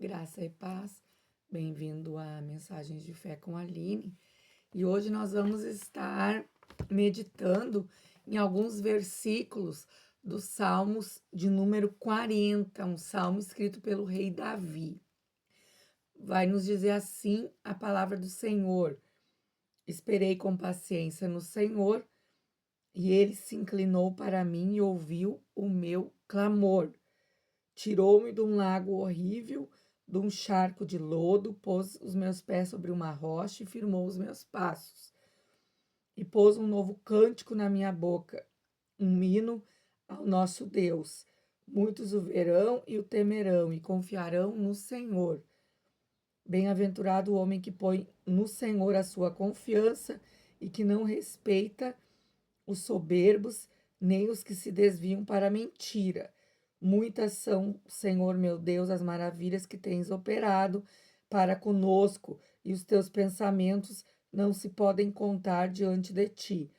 Graça e paz, bem-vindo a Mensagens de Fé com a Aline. E hoje nós vamos estar meditando em alguns versículos dos Salmos de número 40, um salmo escrito pelo rei Davi. Vai nos dizer assim a palavra do Senhor: Esperei com paciência no Senhor, e ele se inclinou para mim e ouviu o meu clamor. Tirou-me de um lago horrível, de um charco de lodo, pôs os meus pés sobre uma rocha e firmou os meus passos. E pôs um novo cântico na minha boca, um hino ao nosso Deus. Muitos o verão e o temerão e confiarão no Senhor. Bem-aventurado o homem que põe no Senhor a sua confiança e que não respeita os soberbos, nem os que se desviam para a mentira. Muitas são, Senhor meu Deus, as maravilhas que tens operado para conosco, e os teus pensamentos não se podem contar diante de ti.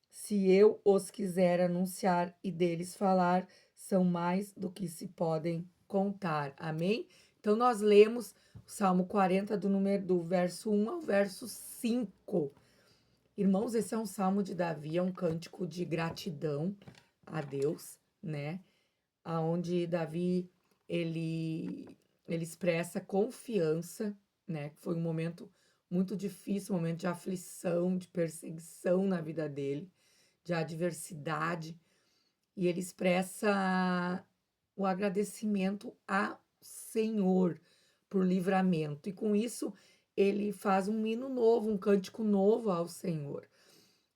Se eu os quiser anunciar e deles falar, são mais do que se podem contar. Amém? Então, nós lemos o Salmo 40, do verso 1 ao verso 5. Irmãos, esse é um salmo de Davi, é um cântico de gratidão a Deus, né? Aonde Davi ele expressa confiança, né? Foi um momento muito difícil, um momento de aflição, de perseguição na vida dele, de adversidade, e ele expressa o agradecimento ao Senhor por livramento. E com isso ele faz um hino novo, um cântico novo ao Senhor.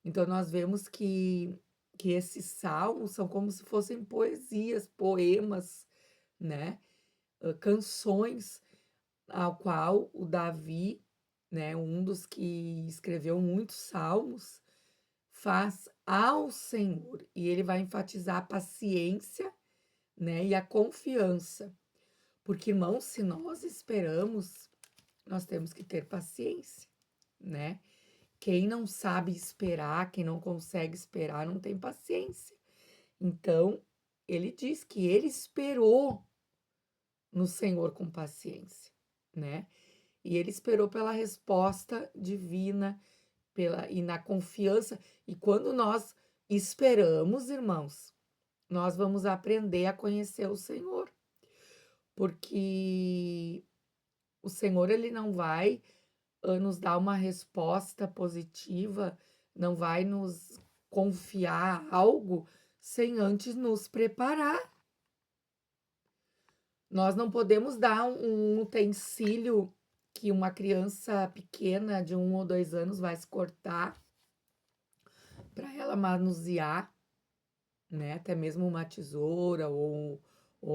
Então nós vemos que esses salmos são como se fossem poesias, poemas, né? Canções ao qual o Davi, né, um dos que escreveu muitos salmos, faz ao Senhor. E ele vai enfatizar a paciência, né, e a confiança. Porque, irmãos, se nós esperamos, nós temos que ter paciência, né? Quem não sabe esperar, quem não consegue esperar, não tem paciência. Então, ele diz que ele esperou no Senhor com paciência, né? E ele esperou pela resposta divina, e na confiança. E quando nós esperamos, irmãos, nós vamos aprender a conhecer o Senhor. Porque o Senhor, ele não vai nos dar uma resposta positiva, não vai nos confiar algo sem antes nos preparar. Nós não podemos dar um utensílio que uma criança pequena de 1 ou 2 anos vai se cortar para ela manusear, né? Até mesmo uma tesoura ou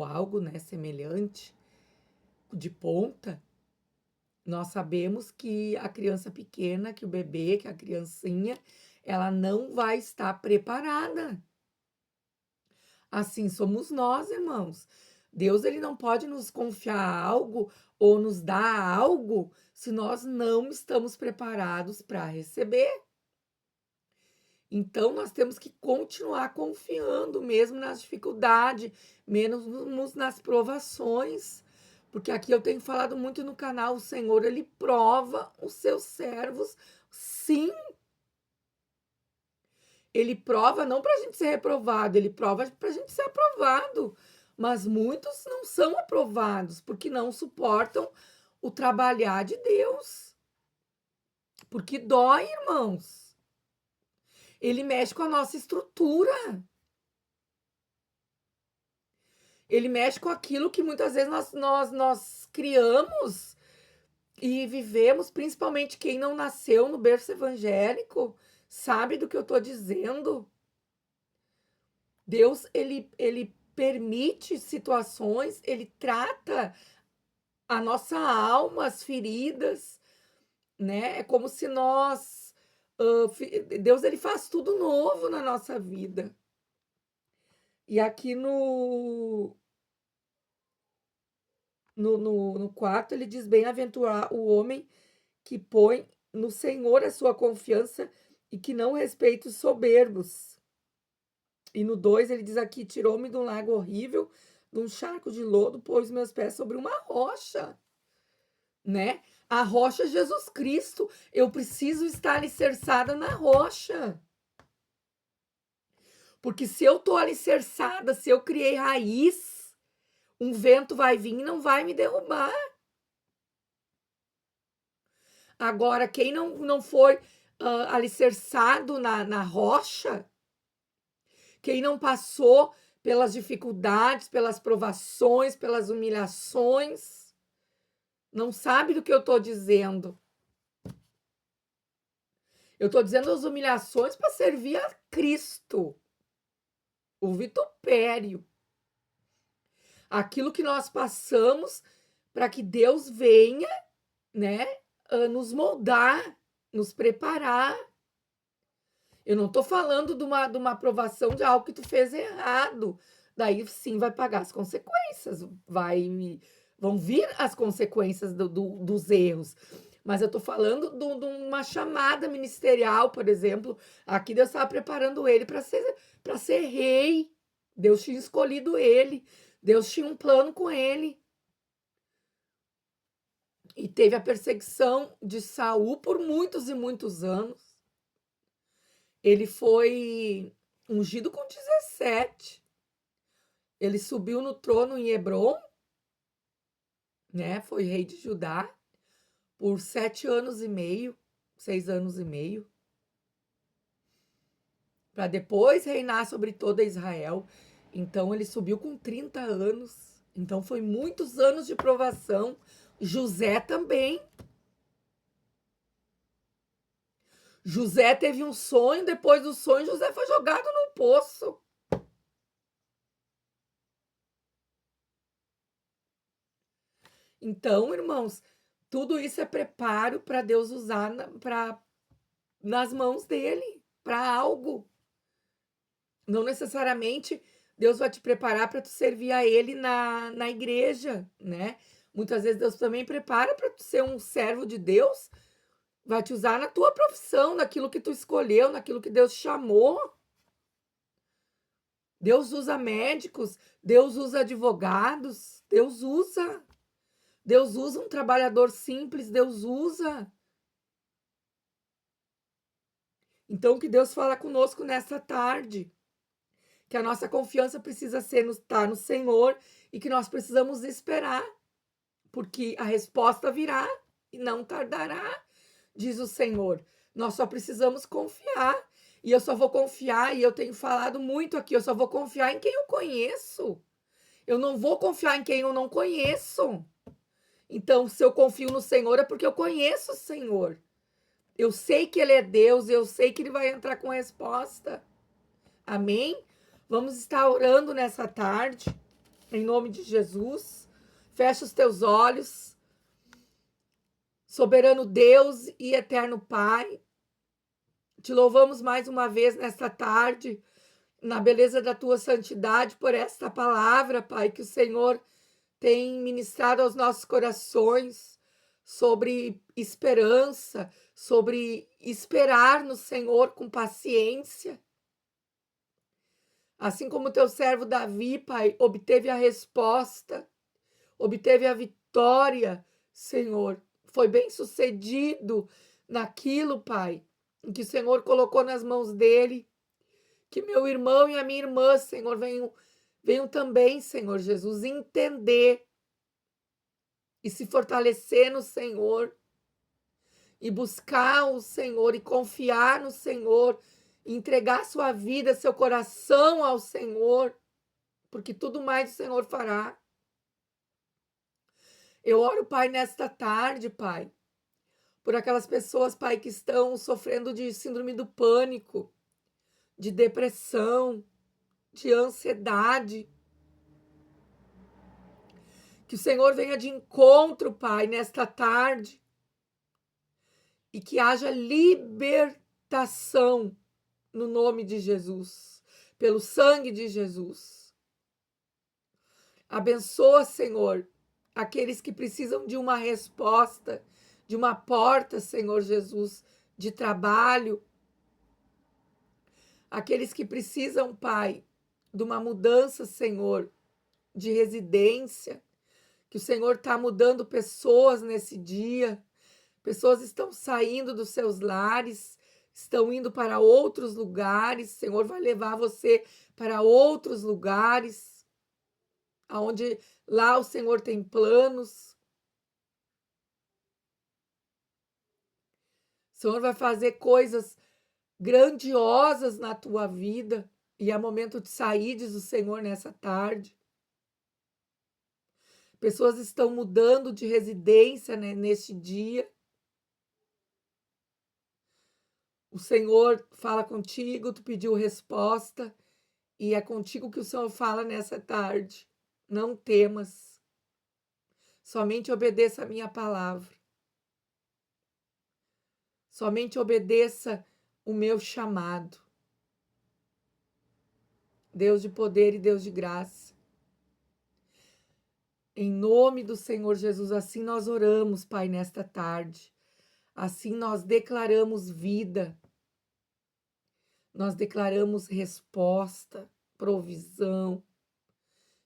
algo, né, semelhante de ponta. Nós sabemos que a criança pequena, que o bebê, que a criancinha, ela não vai estar preparada. Assim somos nós, irmãos. Deus, ele não pode nos confiar algo ou nos dar algo se nós não estamos preparados para receber. Então, nós temos que continuar confiando, mesmo nas dificuldades, mesmo nas provações. Porque aqui eu tenho falado muito no canal, o Senhor, ele prova os seus servos, sim. Ele prova não para a gente ser reprovado, ele prova para a gente ser aprovado. Mas muitos não são aprovados, porque não suportam o trabalhar de Deus. Porque dói, irmãos. Ele mexe com a nossa estrutura. Ele mexe com aquilo que muitas vezes nós criamos e vivemos, principalmente quem não nasceu no berço evangélico, sabe do que eu estou dizendo? Deus, ele permite situações, ele trata a nossa alma, as feridas, né? É como se Deus, ele faz tudo novo na nossa vida. E aqui no 4, ele diz: bem-aventurado o homem que põe no Senhor a sua confiança e que não respeita os soberbos. E no 2 ele diz aqui: tirou-me de um lago horrível, de um charco de lodo, pôs meus pés sobre uma rocha, né? A rocha é Jesus Cristo. Eu preciso estar alicerçada na rocha. Porque se eu tô alicerçada, se eu criei raiz, um vento vai vir e não vai me derrubar. Agora, quem não foi alicerçado na rocha, quem não passou pelas dificuldades, pelas provações, pelas humilhações, não sabe do que eu estou dizendo. Eu estou dizendo as humilhações para servir a Cristo, o vitupério. Aquilo que nós passamos para que Deus venha, né, nos moldar, nos preparar. Eu não estou falando de uma aprovação de algo que tu fez errado. Daí sim vai pagar as consequências, vão vir as consequências dos erros. Mas eu estou falando de uma chamada ministerial, por exemplo. Aqui Deus estava preparando ele para ser rei. Deus tinha escolhido ele. Deus tinha um plano com ele. E teve a perseguição de Saul por muitos e muitos anos. Ele foi ungido com 17. Ele subiu no trono em Hebrom, né? Foi rei de Judá por 7 anos e meio, 6 anos e meio, para depois reinar sobre toda Israel. Então ele subiu com 30 anos. Então foi muitos anos de provação. José também. José teve um sonho, depois do sonho José foi jogado no poço. Então, irmãos, tudo isso é preparo para Deus usar nas mãos dele, para algo. Não necessariamente Deus vai te preparar para tu servir a ele na igreja, né? Muitas vezes Deus também prepara para tu ser um servo de Deus, vai te usar na tua profissão, naquilo que tu escolheu, naquilo que Deus chamou. Deus usa médicos, Deus usa advogados, Deus usa. Deus usa um trabalhador simples, Deus usa. Então, que Deus fala conosco nessa tarde, que a nossa confiança precisa estar no Senhor e que nós precisamos esperar, porque a resposta virá e não tardará, diz o Senhor. Nós só precisamos confiar. E eu só vou confiar, e eu tenho falado muito aqui, eu só vou confiar em quem eu conheço. Eu não vou confiar em quem eu não conheço. Então, se eu confio no Senhor, é porque eu conheço o Senhor. Eu sei que Ele é Deus, eu sei que Ele vai entrar com resposta. Amém? Vamos estar orando nessa tarde, em nome de Jesus. Fecha os teus olhos. Soberano Deus e eterno Pai, te louvamos mais uma vez nesta tarde, na beleza da tua santidade, por esta palavra, Pai, que o Senhor tem ministrado aos nossos corações sobre esperança, sobre esperar no Senhor com paciência. Assim como teu servo Davi, Pai, obteve a resposta, obteve a vitória, Senhor. Foi bem sucedido naquilo, Pai, em que o Senhor colocou nas mãos dele. Que meu irmão e a minha irmã, Senhor, venham também, Senhor Jesus, entender e se fortalecer no Senhor, e buscar o Senhor, e confiar no Senhor, e entregar sua vida, seu coração ao Senhor, porque tudo mais o Senhor fará. Eu oro, Pai, nesta tarde, Pai, por aquelas pessoas, Pai, que estão sofrendo de síndrome do pânico, de depressão, de ansiedade. Que o Senhor venha de encontro, Pai, nesta tarde, e que haja libertação no nome de Jesus, pelo sangue de Jesus. Abençoa, Senhor, aqueles que precisam de uma resposta, de uma porta, Senhor Jesus, de trabalho. Aqueles que precisam, Pai, de uma mudança, Senhor, de residência, que o Senhor está mudando pessoas nesse dia. Pessoas estão saindo dos seus lares, estão indo para outros lugares. O Senhor vai levar você para outros lugares, aonde lá o Senhor tem planos. O Senhor vai fazer coisas grandiosas na tua vida. E é momento de sair, diz o Senhor, nessa tarde. Pessoas estão mudando de residência, né, neste dia. O Senhor fala contigo, tu pediu resposta, e é contigo que o Senhor fala nessa tarde. Não temas, somente obedeça a minha palavra. Somente obedeça o meu chamado. Deus de poder e Deus de graça. Em nome do Senhor Jesus, assim nós oramos, Pai, nesta tarde. Assim nós declaramos vida. Nós declaramos resposta, provisão.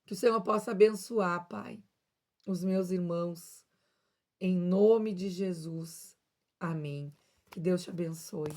Que o Senhor possa abençoar, Pai, os meus irmãos. Em nome de Jesus. Amém. Que Deus te abençoe.